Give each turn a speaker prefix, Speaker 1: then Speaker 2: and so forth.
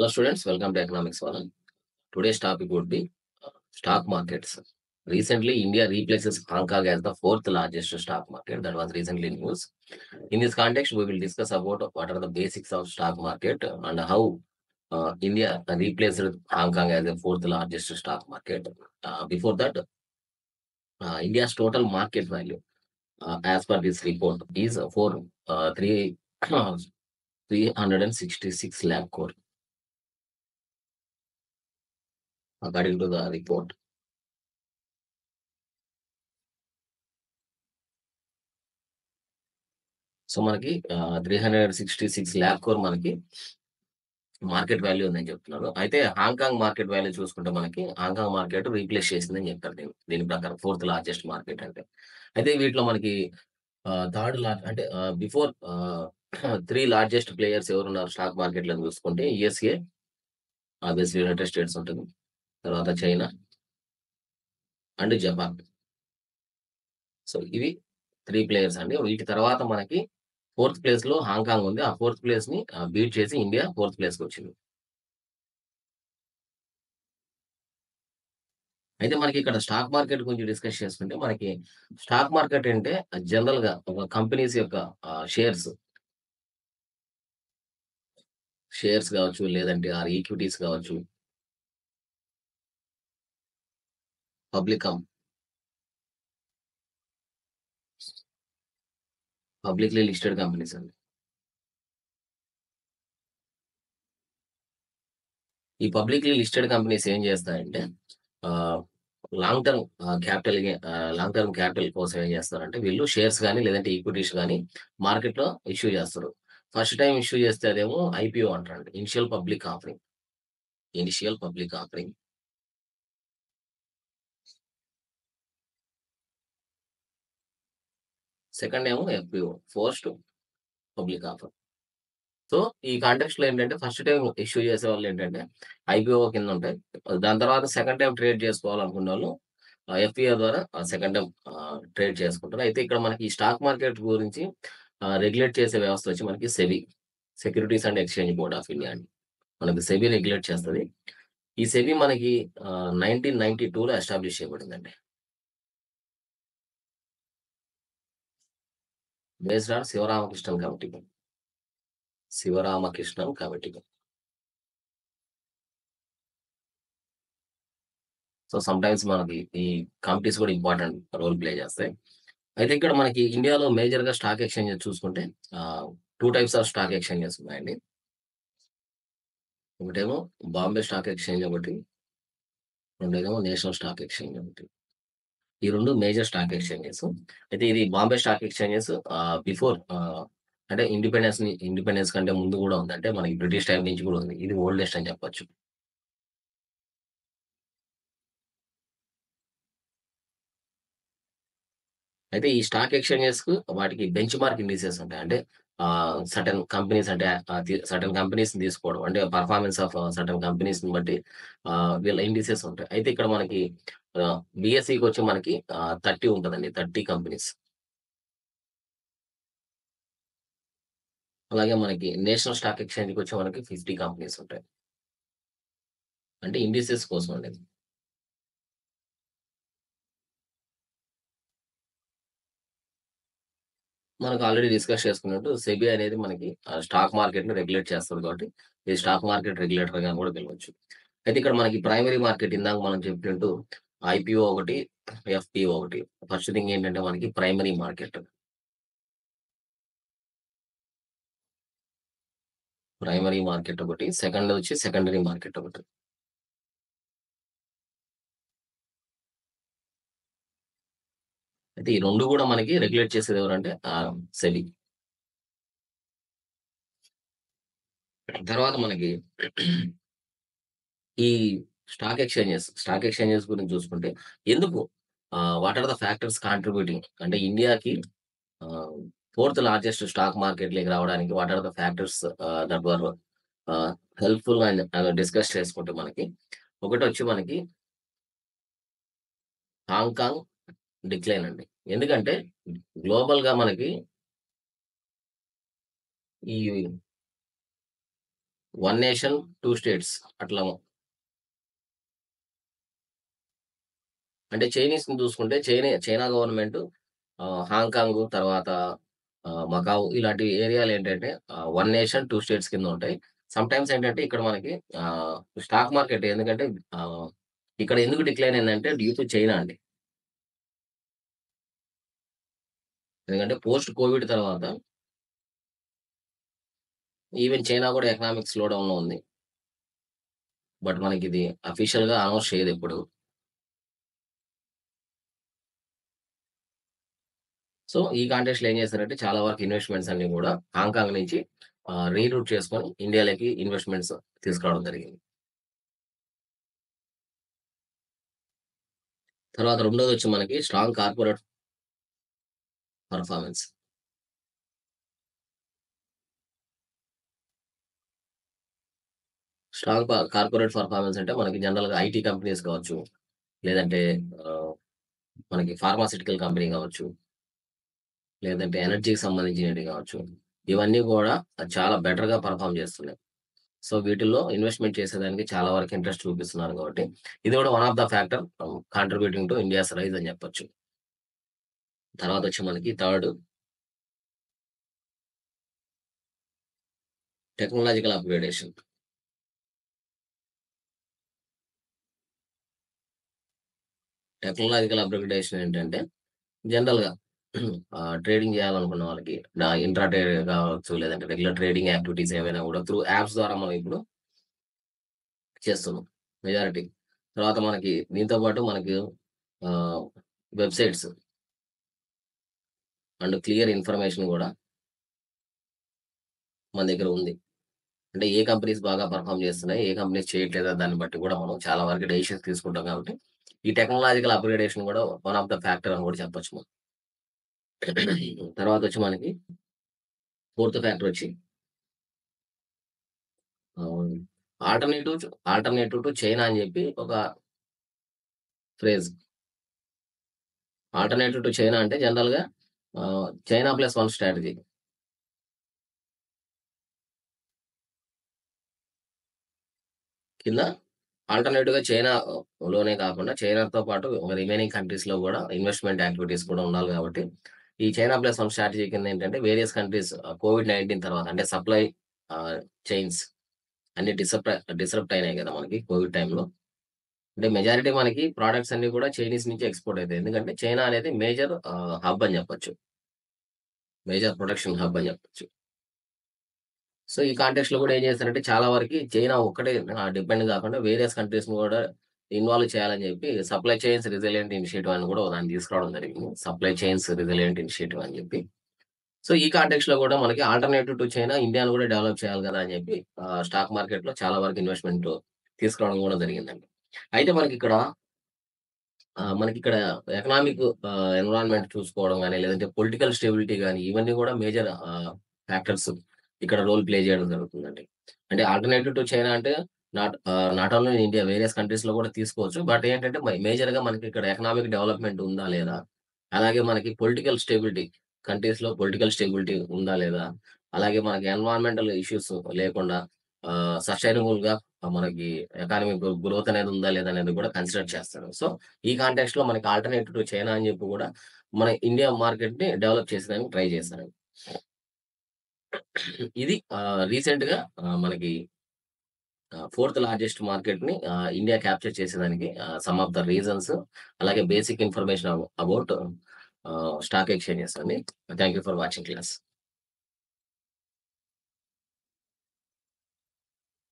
Speaker 1: Hello students, welcome to Economics 1. Today's topic would be stock markets. Recently, India replaces Hong Kong as the fourth largest stock market. That was recently news. In this context, we will discuss about what are the basics of stock market and how India replaced Hong Kong as the fourth largest stock market. Before that, India's total market value, as per this report, is for 366 lakh crore, according to the report. So మనకి 366 lakh crore మనకి market value ఉందని చెప్తున్నారు. అయితే Hong Kong market value చూసుకుంటే మనకి Hong Kong market replace చేసిందని చెప్పారు దీని ప్రకారం ఫోర్త్ లార్జెస్ట్ మార్కెట్ అంటే. అయితే వీటిలో మనకి థర్డ్ అంటే బిఫోర్ 3 లార్జెస్ట్ ప్లేయర్స్ ఎవరున్నారు స్టాక్ మార్కెట్‌లో చూసుకుంటే యూఎస్ఏ, ఆబ్వియస్లీ యునైటెడ్ స్టేట్స్ ఉంటుంది. తర్వాత చైనా అండ్ జపాన్. సో ఇవి 3 ప్లేయర్స్ అండి. వీటి తర్వాత మనకి ఫోర్త్ ప్లేస్‌లో హాంకాంగ్ ఉంది. ఆ ఫోర్త్ ప్లేస్‌ని బీట్ చేసి ఇండియా ఫోర్త్ ప్లేస్‌కొచ్చింది. అయితే మనకి ఇక్కడ స్టాక్ మార్కెట్ గురించి డిస్కస్ చేసుకుంటే మనకి స్టాక్ మార్కెట్ అంటే జనరల్‌గా ఒక కంపెనీస్ యొక్క షేర్స్, షేర్స్ కావచ్చు, లేదంటే ఈక్విటీస్ కావచ్చు, పబ్లిక్ కం పబ్లిక్‌లీ లిస్టెడ్ కంపెనీస్ అండి. ఈ పబ్లిక్‌లీ లిస్టెడ్ కంపెనీస్ ఏం చేస్తాయంటే ఆహ్, లాంగ్ టర్మ్ క్యాపిటల్ కోసం ఏం చేస్తారంటే వీళ్ళు షేర్స్ గాని, లేదంటే ఈక్విటీస్ గాని మార్కెట్‌లో ఇష్యూ చేస్తారు. ఫస్ట్ టైమ్ ఇష్యూ చేస్తే అదేమో ఐపీఓ అంటారండి. Initial public offering. సెకండ్ ఏమో FPO, forced public offer. So, ఈ కాంటెక్స్ట్‌లో ఏంటంటే ఫస్ట్ టైమ్ ఇష్యూ చేసేవాళ్ళేంటంటే ఐపీఓ కింద ఉంటాయి. దాని తర్వాత సెకండ్ టైమ్ ట్రేడ్ చేసుకోవాలనుకున్నోళ్ళు ఎఫ్‌పిఓ ద్వారా సెకండ్ టైమ్ ట్రేడ్ చేసుకుంటారు. అయితే ఇక్కడ మనకి ఈ స్టాక్ మార్కెట్ గురించి రెగ్యులేట్ చేసే వ్యవస్థ వచ్చి మనకి SEBI, securities and exchange board of India అండి. మనకి సెబీ రెగ్యులేట్ చేస్తది. ఈ సెబీ మనకి 1992లో ఎస్టాబ్లిష్ చేయబడిందండి. Based on Sivaramakrishnan committee. Sivaramakrishnan committee. So, sometimes మనకి ఈ కమిటీస్ కూడా ఇంపార్టెంట్ రోల్ ప్లే చేస్తాయి. అయితే ఇక్కడ మనకి ఇండియాలో మేజర్‌గా స్టాక్ ఎక్స్‌చేంజెస్ చూసుకుంటే 2 టైప్స్ ఆఫ్ స్టాక్ ఎక్స్‌చేంజెస్ ఉన్నాయండి. ఒకటేమో బాంబే స్టాక్ ఎక్స్‌చేంజ్ ఒకటి, రెండోదేమో నేషనల్ స్టాక్ ఎక్స్‌చేంజ్ ఒకటి. ఈ 2 మేజర్ స్టాక్ ఎక్స్‌చేంజెస్. అయితే ఇది బాంబే స్టాక్ ఎక్స్‌చేంజెస్ బిఫోర్ అంటే ఇండిపెండెన్స్ కంటే ముందు గూడా ఉంది. అంటే మనకి బ్రిటిష్ టైమ్ నుంచి గూడా ఉంది. ఇది ఓల్డెస్ట్ అని చెప్పొచ్చు. అయితే ఈ స్టాక్ ఎక్స్‌చేంజెస్‌కు వాటికి బెంచ్ మార్క్ ఇండిసెస్ ఉంటాయి. అంటే సర్టెన్ కంపెనీస్ అంటే సర్టెన్ కంపెనీస్‌ని తీసుకోవడం. అంటే పెర్ఫార్మన్స్ ఆఫ్ సర్టెన్ కంపెనీస్‌ని బట్టి వీళ్ళ ఇండిసెస్ ఉంటాయి. అయితే ఇక్కడ మనకి బీఎస్‌ఈకొచ్చి మనకి 30 ఉంటదండి. 30 కంపెనీస్. అలాగే మనకి నేషనల్ స్టాక్ ఎక్స్‌చేంజ్‌కొచ్చి మనకి 50 కంపెనీస్ ఉంటాయి. అంటే ఇండిసెస్ కోసం అండి. మనకు ఆల్రెడీ డిస్కస్ చేసుకున్నట్టు సెబీ అనేది మనకి స్టాక్ మార్కెట్‌ని రెగ్యులేట్ చేస్తది కాబట్టి, ఇది స్టాక్ మార్కెట్ రెగ్యులేటర్‌గా కూడా పిలవచ్చు. అయితే ఇక్కడ మనకి ప్రైమరీ మార్కెట్ ఇందాక మనం చెప్పినట్టు ఐపీఓ ఒకటి, ఎఫ్‌పిఓ ఒకటి. ఫస్ట్ థింగ్ ఏంటంటే మనకి ప్రైమరీ మార్కెట్. ప్రైమరీ మార్కెట్ ఒకటి. సెకండ్ వచ్చి సెకండరీ మార్కెట్ ఒకటి. అయితే ఈ 2 కూడా మనకి రెగ్యులేట్ చేసేది ఎవరంటే సెబీ. తర్వాత మనకి ఈ స్టాక్ ఎక్స్‌చేంజెస్ గురించి చూసుకుంటే ఎందుకు what are the factors contributing అంటే ఇండియాకి ఆహ్, ఫోర్త్ లార్జెస్ట్ స్టాక్ మార్కెట్‌లోకి రావడానికి what are the factors that were ah, helpful అని డిస్కస్ చేసుకుంటే మనకి ఒకటొచ్చి మనకి హాంకాంగ్ డిక్లైన్ అండి. ఎందుకంటే గ్లోబల్‌గా మనకి ఈ వన్ నేషన్, 2 స్టేట్స్ అట్లా. అంటే చైనీస్‌ని చూసుకుంటే చైనా గవర్నమెంట్ హాంకాంగ్ తర్వాత మకావ్ ఇలాంటి ఏరియాలేంటంటే వన్ నేషన్, 2 స్టేట్స్ కింద ఉంటాయి. సమ్‌టైమ్స్ ఏంటంటే ఇక్కడ మనకి స్టాక్ మార్కెట్ ఎందుకంటే ఆహ్, ఇక్కడ ఎందుకు డిక్లైన్ అయిందంటే డ్యూ టు చైనా అండి. ఎందుకంటే పోస్ట్ కోవిడ్ తర్వాత ఈవెన్ చైనా కూడా ఎకనామిక్ స్లో డౌన్‌లో ఉంది. బట్ మనకిది అఫీషియల్‌గా అనౌన్స్ చేయదెప్పుడు. సో, ఈ కాంటెక్స్‌లో ఏం చేశారంటే చాలా వరకు ఇన్వెస్ట్‌మెంట్స్ అన్నీ గూడా హాంకాంగ్ నుంచి రీరూట్ చేసుకొని ఇండియాలోకి ఇన్వెస్ట్‌మెంట్స్ తీసుకురావడం జరిగింది. తర్వాత రెండోదొచ్చి మనకి strong corporate performance. Strong corporate performance అంటే మనకి జనరల్‌గా ఐటీ కంపెనీస్ కావచ్చు, లేదంటే ఆహ్, మనకి ఫార్మాస్యూటికల్ కంపెనీ కావచ్చు, లేదంటే ఎనర్జీకి సంబంధించినవి కావచ్చు. ఇవన్నీ గూడా చాలా బెటర్‌గా పెర్ఫార్మ్ చేస్తున్నాయి. సో, వీటిల్లో ఇన్వెస్ట్‌మెంట్ చేసేదానికి చాలా వరకు ఇంట్రెస్ట్ చూపిస్తున్నారు కాబట్టి, ఇది కూడా one of the factor contributing to India's rise అని చెప్పొచ్చు. తర్వాతొచ్చి మనకి third technological upgradation. Technological upgradation ఏంటంటే జనరల్‌గా ట్రేడింగ్ చేయాలనుకున్న వాళ్ళకి ఇంట్రాడే కావచ్చు, లేదంటే రెగ్యులర్ ట్రేడింగ్ యాక్టివిటీస్ ఏవైనా కూడా త్రూ యాప్స్ ద్వారా మనం ఇప్పుడు చేస్తున్నాం మెజారిటీ. తర్వాత మనకి దీంతో పాటు మనకి ఆహ్, వెబ్‌సైట్స్ అండ్ క్లియర్ ఇన్ఫర్మేషన్ గూడా మన దగ్గర ఉంది. అంటే ఏ కంపెనీస్ బాగా పెర్ఫార్మ్ చేస్తున్నాయి, ఏ కంపెనీస్ చేయట్లేదా దాన్ని బట్టి కూడా మనం చాలా వరకు డెసిషన్స్ తీసుకుంటాం కాబట్టి, ఈ టెక్నాలజికల్ అప్‌గ్రేడేషన్ కూడా వన్ ఆఫ్ ద ఫ్యాక్టర్ అని కూడా చెప్పొచ్చు మనం. తర్వాతొచ్చి మనకి ఫోర్త్ ఫ్యాక్టర్ వచ్చి ఆహ్, ఆల్టర్‌నేటివ్ టు చైనా అని చెప్పి ఒక ఫ్రేజ్. ఆల్టర్‌నేటివ్ టు చైనా అంటే జనరల్‌గా చైనా ప్లస్ వన్ స్ట్రాటజీ కింద ఆల్టర్‌నేటివ్‌గా చైనా లోనే కాకుండా చైనాతో పాటు రిమైనింగ్ కంట్రీస్‌లో గూడా ఇన్వెస్ట్‌మెంట్ యాక్టివిటీస్ కూడా ఉండాలి గాబట్టి, ఈ చైనా ప్లస్ వన్ స్ట్రాటజీ కింద ఏంటంటే వేరియస్ కంట్రీస్ కోవిడ్-19 తర్వాత అంటే సప్లై ఆహ్, చైన్స్ అన్ని డిస్రప్ట్ అయినాయి గదా! మనకి కోవిడ్ టైమ్‌లో. అంటే మెజారిటీ మనకి ప్రొడక్ట్స్ అన్నీ కూడా చైనీస్ నుంచి ఎక్స్‌పోర్ట్ అయితాయి. ఎందుకంటే చైనా అనేది మేజర్ హబ్ అని జెప్పొచ్చు. మేజర్ ప్రొడక్షన్ హబ్ అని జెప్పొచ్చు. సో, ఈ కాంటెక్స్‌లో గూడా ఏం చేశారంటే చాలా వరకి చైనా ఒక్కటే డిపెండ్ గాకుండా వేరియస్ కంట్రీస్‌ని గూడా ఇన్వాల్వ్ చేయాలని జెప్పి సప్లై చైన్స్ రెసిలియంట్ ఇనిషియేటివ్ అని గూడా దాన్ని తీసుకురావడం జరిగింది. సప్లై చైన్స్ రెసిలియంట్ ఇనిషియేటివ్ అని జెప్పి. సో, ఈ కాంటెక్స్‌లో గూడా మనకి ఆల్టర్‌నేటివ్ టు చైనా ఇండియాను గూడా డెవలప్ చేయాలి గదా! అని జెప్పి స్టాక్ మార్కెట్‌లో చాలా వరకు ఇన్వెస్ట్‌మెంట్ తీసుకురావడం గూడా జరిగిందండి. అయితే మనకిక్కడ ఎకనామిక్ ఎన్విరాన్మెంట్ చూసుకోవడం గాని, లేదంటే పొలిటికల్ స్టెబిలిటీ గాని, ఇవన్నీ గూడా మేజర్ ఫ్యాక్టర్స్ ఇక్కడ రోల్ ప్లే చేయడం జరుగుతుందండి. అంటే ఆల్టర్‌నేటివ్ టు చైనా అంటే not only in India various కంట్రీస్‌లో గూడా తీసుకోవచ్చు. బట్ ఏంటంటే మేజర్‌గా మనకిక్కడ ఎకనామిక్ డెవలప్‌మెంట్ ఉందా లేదా? అలాగే మనకి పొలిటికల్ స్టెబిలిటీ కంట్రీస్‌లో పొలిటికల్ స్టెబిలిటీ ఉందా లేదా? అలాగే మనకి ఎన్విరాన్మెంటల్ ఇష్యూస్ లేకుండా సస్టైనబుల్‌గా మనకి ఎకానమిక్ గ్రోత్ అనేది ఉందా లేదా అనేది కూడా కన్సిడర్ చేస్తారు. సో, ఈ కాంటెక్స్ట్‌లో మనకి ఆల్టర్‌నేటివ్ టు చైనా అని చెప్పి కూడా మన ఇండియా మార్కెట్‌ని డెవలప్ చేసేదానికి ట్రై చేశారండి. ఇది రీసెంట్‌గా మనకి ఫోర్త్ లార్జెస్ట్ మార్కెట్‌ని ఇండియా క్యాప్చర్ చేసేదానికి సమ్ ఆఫ్ ద రీజన్స్ అలాగే basic information about stock exchanges అండి. Thank you for watching class.